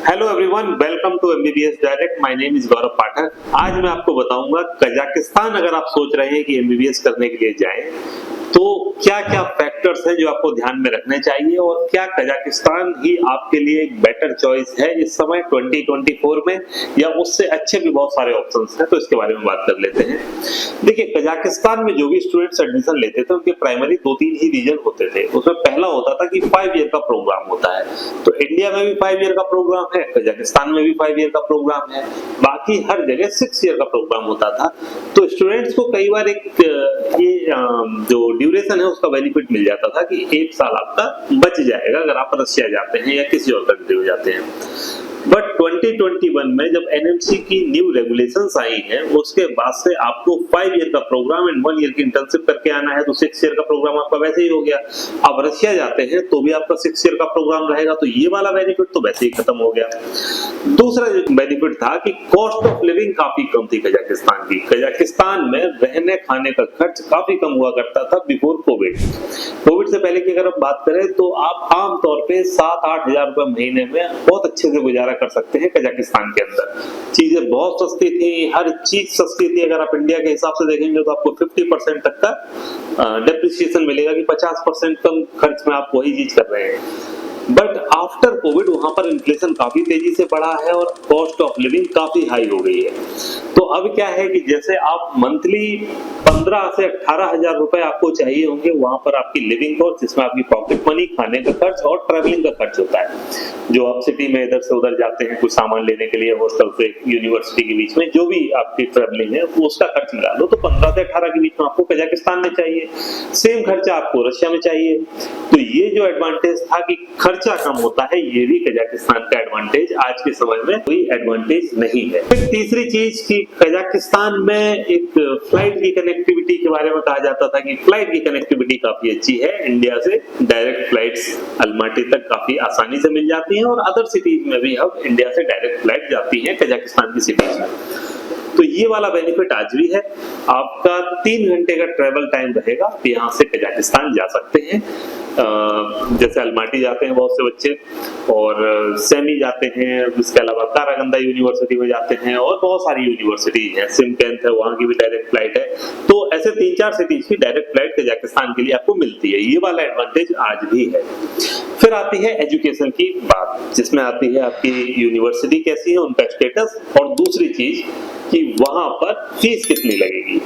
Hello everyone, welcome to MBBS direct. My name is Gaurav Pathak. आज मैं आपको बताऊंगा कजाकिस्तान अगर आप सोच रहे हैं कि एमबीबीएस करने के लिए जाएं तो क्या क्या फैक्टर्स हैं जो आपको ध्यान में रखने चाहिए और क्या कजाकिस्तान ही आपके लिए एक बेटर चॉइस है इस समय 2024 में, या उससे अच्छे भी बहुत सारे ऑप्शंस हैं। तो इसके बारे में बात कर लेते हैं। देखिए, कजाकिस्तान में जो भी स्टूडेंट्स एडमिशन लेते थे उनके प्राइमरी 2-3 ही रीजन होते थे। उसमें पहला होता था कि 5 ईयर का प्रोग्राम होता है। तो इंडिया में भी 5 ईयर का प्रोग्राम है, कजाकिस्तान में भी 5 ईयर का प्रोग्राम है, बाकी हर जगह 6 ईयर का प्रोग्राम होता था। तो स्टूडेंट्स को कई बार एक जो ड्यूरेशन है उसका बेनिफिट मिल जाता था कि 1 साल आपका बच जाएगा अगर आप रशिया जाते हैं या किसी और कंट्री में जाते हैं। बट 2021 में जब एनएमसी की न्यू रेगुलेशंस आई हैं उसके बाद से आपको 5 ईयर का प्रोग्राम एंड 1 ईयर की इंटर्नशिप करके आना है, तो 6 ईयर का प्रोग्राम आपका वैसे ही हो गया। अब रशिया जाते हैं तो भी आपका 6 ईयर का प्रोग्राम रहेगा, तो ये वाला बेनिफिट तो वैसे ही खत्म हो गया। दूसरा बेनिफिट था कि कॉस्ट ऑफ लिविंग काफी कम थी कजाकिस्तान की। कजाकिस्तान में रहने खाने का खर्च काफी कम हुआ करता था बिफोर कोविड। कोविड से पहले की अगर हम बात करें तो आप आमतौर पे 7-8 हजार रुपए महीने में बहुत अच्छे से गुजारा कर सकते हैं कजाकिस्तान के अंदर। चीजें बहुत सस्ती थी, हर चीज सस्ती थी। अगर आप इंडिया के हिसाब से देखेंगे तो आपको 50% तक का डेप्रिसिएशन मिलेगा कि 50% कम खर्च में आप वही चीज कर रहे हैं। बट आफ्टर कोविड वहां पर इन्फ्लेशन काफी तेजी से बढ़ा है और कॉस्ट ऑफ लिविंग काफी हाई हो गई है। तो अब क्या है कि जैसे आप मंथली 15 से 18 हजार रुपए आपको चाहिए होंगे, वहां पर आपकी लिविंग कॉस्ट, जिसमें आपकी पॉकेट मनी, खाने का खर्च और ट्रैवलिंग का खर्च होता है। जो आप सिटी में इधर से उधर जाते हैं कुछ सामान लेने के लिए, हॉस्टल से यूनिवर्सिटी के बीच में जो भी आपकी ट्रैवलिंग है उसका खर्च मिला लो तो 15 से 18 के बीच में आपको कजाकिस्तान में चाहिए। सेम खर्चा आपको रशिया में चाहिए। तो ये जो एडवांटेज था कि खर्चा कम होता है, ये भी कजाकिस्तान का एडवांटेज आज के समय में कोई एडवांटेज नहीं है। फिर तीसरी चीज कि कजाकिस्तान में एक फ्लाइट की कनेक्टिविटी के बारे में कहा जाता था कि फ्लाइट की कनेक्टिविटी काफी अच्छी है। इंडिया से डायरेक्ट फ्लाइट्स अलमाटी तक काफी आसानी से मिल जाती हैं और अदर सिटीज में भी अब इंडिया से डायरेक्ट फ्लाइट जाती है कजाकिस्तान की सिटीज में। तो ये वाला बेनिफिट आज भी है। आपका 3 घंटे का ट्रेवल टाइम रहेगा, आप यहाँ से कजाकिस्तान जा सकते हैं। जैसे अलमाटी जाते हैं बहुत से बच्चे, और सेमी जाते हैं, इसके अलावा कारागंदा यूनिवर्सिटी में जाते हैं और बहुत सारी यूनिवर्सिटी है, सिमकेंत है, वहां की भी डायरेक्ट फ्लाइट है। तो ऐसे 3-4 सिटीज की डायरेक्ट फ्लाइट कजाकिस्तान के लिए आपको मिलती है। ये वाला एडवांटेज आज भी है। फिर आती है एजुकेशन की बात, जिसमें आती है आपकी यूनिवर्सिटी कैसी है, उनका स्टेटस, और दूसरी चीज कि वहां पर फीस कितनी लगेगी।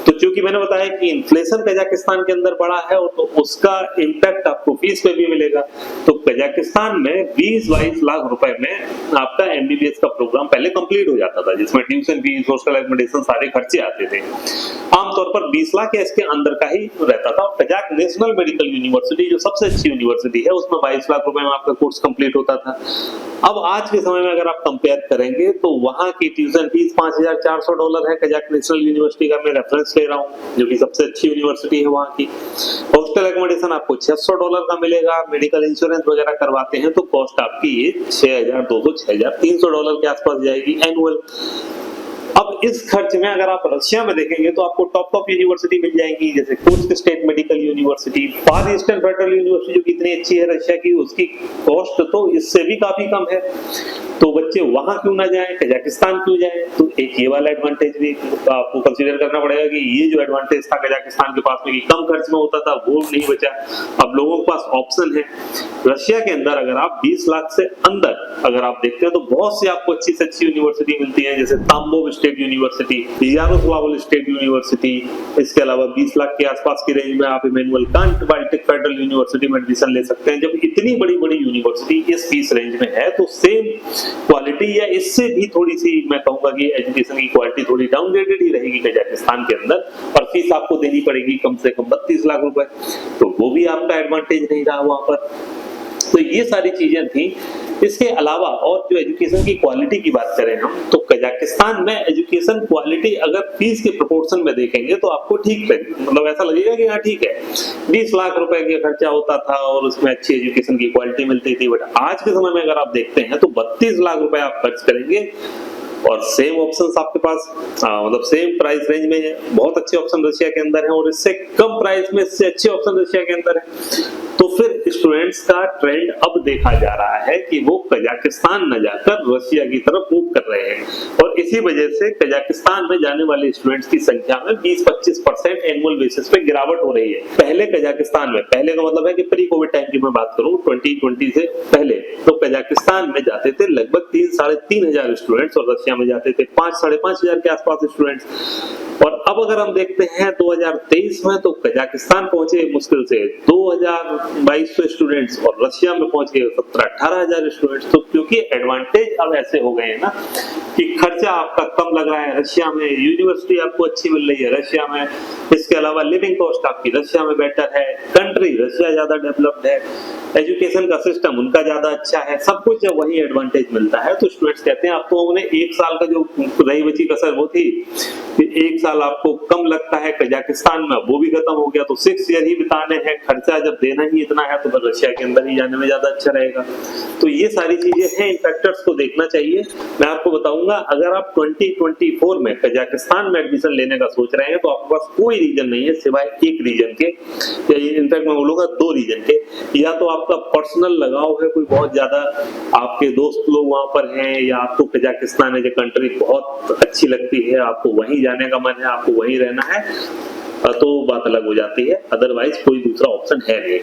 तो चूंकि मैंने बताया कि इन्फ्लेशन कजाकिस्तान के अंदर बढ़ा है और तो उसका इम्पैक्ट आपको फीस पे भी मिलेगा। तो कजाकिस्तान में 20-22 लाख रुपए में आपका एमबीबीएस का प्रोग्राम पहले कंप्लीट हो जाता था, जिसमें ट्यूशन फीस, हॉस्टल एकोमोडेशन सारे खर्चे आते थे। आमतौर पर 20 लाख या इसके अंदर का ही रहता था। कजाक नेशनल मेडिकल यूनिवर्सिटी जो सबसे अच्छी यूनिवर्सिटी है उसमें 22 लाख रुपए में आपका कोर्स कंप्लीट होता था। अब आज के समय में अगर आप कंपेयर करेंगे तो वहां की ट्यूशन फीस $5,400 है कजाक नेशनल यूनिवर्सिटी का। मैं रेफरेंस ले रहा हूँ, जो कि सबसे अच्छी यूनिवर्सिटी है वहां की। हॉस्टल एकोमोडेशन आपको $600 का मिलेगा। मेडिकल इंश्योरेंस वगैरह करवाते हैं तो कॉस्ट आपकी ये $6,200-6,300 के आसपास जाएगी एनुअल। अब इस खर्च में अगर आप रशिया में देखेंगे तो आपको टॉप यूनिवर्सिटी मिल जाएंगी, जैसे कुर्स्क स्टेट मेडिकल यूनिवर्सिटी, फार ईस्टर्न फेडरल यूनिवर्सिटी जो कि इतनी अच्छी है रशिया की, उसकी कॉस्ट तो इससे भी काफी कम है। तो बच्चे वहां क्यों ना जाएं, कजाकिस्तान क्यों जाएं? तो एक ये वाला एडवांटेज भी आपको कंसीडर करना पड़ेगा कि ये जो एडवांटेज था कजाकिस्तान के पास में कि कम खर्च में होता था, वो नहीं बचा। अब लोगों के पास ऑप्शन है। रशिया के अंदर अगर आप 20 लाख से अंदर अगर आप देखते हैं तो बहुत सी आपको अच्छी से अच्छी यूनिवर्सिटी मिलती है, जैसे Tambov state university, Yaroslavl state university. इसके अलावा 20 लाख के आसपास की रेंज में आप Immanuel Kant Baltic federal university में एडमिशन ले सकते हैं। जब इतनी बड़ी बड़ी यूनिवर्सिटी इस फीस रेंज में है तो सेम क्वालिटी या इससे भी थोड़ी सी मैं कहूंगा कि एजुकेशन की क्वालिटी थोड़ी डाउनग्रेडेड ही रहेगी कजाकिस्तान के अंदर, और फीस आपको देनी पड़ेगी कम से कम 32 लाख रुपए। तो वो भी आपका एडवांटेज नहीं रहा वहां पर। तो ये सारी चीजें थी। इसके अलावा और जो एजुकेशन की क्वालिटी की बात करें हम, तो कजाकिस्तान में एजुकेशन क्वालिटी अगर फीस के प्रोपोर्शन में देखेंगे तो आपको ठीक है, मतलब ऐसा लगेगा कि हाँ ठीक है, 20 लाख रुपए का खर्चा होता था और उसमें अच्छी एजुकेशन की क्वालिटी मिलती थी। बट आज के समय में अगर आप देखते हैं तो 32 लाख रुपए आप खर्च करेंगे और सेम ऑप्शंस आपके पास मतलब सेम प्राइस रेंज में बहुत अच्छे ऑप्शन रशिया के अंदर हैं और इससे कम प्राइस में इससे अच्छे ऑप्शन रशिया के अंदर हैं। तो फिर स्टूडेंट्स का ट्रेंड अब देखा जा रहा है कि वो कजाकिस्तान न जाकर रशिया की तरफ मूव कर रहे हैं और इसी वजह से कजाकिस्तान में जाने वाले स्टूडेंट्स की संख्या में 20-25% एनुअल बेसिस पे गिरावट हो रही है। पहले कजाकिस्तान में, पहले का मतलब है कि प्री कोविड टाइम की मैं बात करूं 2020 से पहले, तो कजाकिस्तान में जाते थे लगभग 3-3.5 हजार स्टूडेंट्स और रशिया में जाते थे 5-5.5 हजार के आसपास स्टूडेंट्स। और अब अगर हम देखते हैं 2023 में तो कजाकिस्तान पहुंचे मुश्किल से 2200 स्टूडेंट्स और रशिया में पहुंच गए 17-18 हजार स्टूडेंट्स। तो क्योंकि एडवांटेज अब ऐसे हो गए हैं ना कि खर्चा आपका कम लग रहा है रशिया में, यूनिवर्सिटी आपको अच्छी मिल रही है रशिया में, इसके अलावा लिविंग कॉस्ट आपकी रशिया में बेटर है, कंट्री रशिया ज्यादा डेवलप्ड है, एजुकेशन का सिस्टम उनका ज्यादा अच्छा है, सब कुछ जब वही एडवांटेज मिलता है तो स्टूडेंट्स कहते हैं आपको उन्हें एक साल का जो रही बची कसर वो थी कि एक साल आपको कम लगता है कजाकिस्तान में, वो भी खत्म हो गया तो 6 ईयर ही बिताने हैं, खर्चा जब देना ही इतना है तो फिर रशिया के अंदर ही जाने में ज्यादा अच्छा रहेगा। तो ये सारी चीजें हैं, इन फैक्टर्स को देखना चाहिए। मैं आपको बताऊंगा अगर आप 2024 में कजाकिस्तान में एडमिशन लेने का सोच रहे हैं तो आपके पास कोई रीजन नहीं है सिवाय एक रीजन के, इनफैक्ट मैं बोलूंगा 2 रीजन के। या तो आपका पर्सनल लगाव है, कोई बहुत ज्यादा आपके दोस्त लोग वहां पर हैं, या आपको कजाकिस्तान एज ए कंट्री बहुत अच्छी लगती है, आपको वहीं जाने का मन है, आपको वहीं रहना है, तो बात अलग हो जाती है, अदरवाइज कोई दूसरा ऑप्शन है नहीं।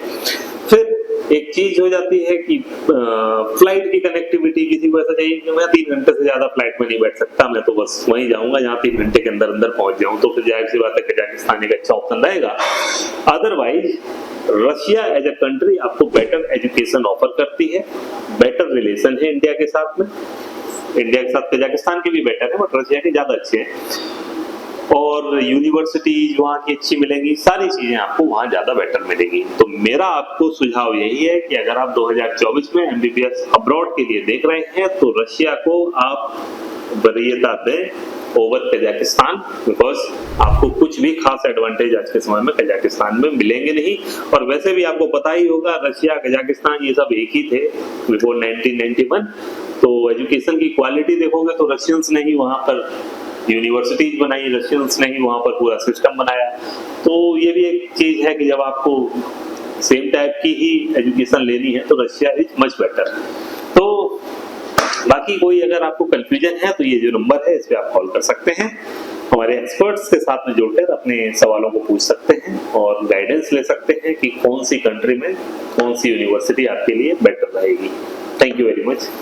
फिर एक चीज हो जाती है कि फ्लाइट की कनेक्टिविटी, किसी को ऐसा चाहिए कि मैं 3 घंटे से ज्यादा फ्लाइट में नहीं बैठ सकता, मैं तो बस वहीं जाऊंगा जहाँ 3 घंटे के अंदर अंदर पहुंच जाऊं, तो फिर जाहिर सी बात है कजाकिस्तान एक अच्छा ऑप्शन रहेगा। Otherwise Russia as a country आपको बेटर एजुकेशन ऑफर करती है, बेटर रिलेशन है इंडिया के साथ में, इंडिया के साथ कजाकिस्तान के भी बेटर है बट रशिया के ज्यादा अच्छे हैं, और यूनिवर्सिटीज वहाँ की अच्छी मिलेंगी, सारी चीजें आपको वहाँ ज्यादा बेटर मिलेगी। तो मेरा आपको सुझाव यही है कि अगर आप 2024 में एमबीबीएस अब्रॉड के लिए देख रहे हैं तो रशिया को आप वरीयता दें ओवर कजाकिस्तान, बिकॉज आपको कुछ भी खास एडवांटेज आज के समय में कजाकिस्तान में मिलेंगे नहीं। और वैसे भी आपको पता ही होगा रशिया कजाकिस्तान ये सब एक ही थे बिफोर 1991, तो एजुकेशन की क्वालिटी देखोगे तो रशियंस ने ही वहां पर यूनिवर्सिटीज बनाई, रशियंस ने ही वहां पर पूरा सिस्टम बनाया। तो ये भी एक चीज है कि जब आपको सेम टाइप की ही एजुकेशन लेनी है तो रशिया इज मच बेटर। तो बाकी कोई अगर आपको कंफ्यूजन है तो ये जो नंबर है इस पे आप कॉल कर सकते हैं, हमारे एक्सपर्ट्स के साथ में जुड़कर अपने सवालों को पूछ सकते हैं और गाइडेंस ले सकते हैं कि कौन सी कंट्री में कौन सी यूनिवर्सिटी आपके लिए बेटर रहेगी। Thank you very much.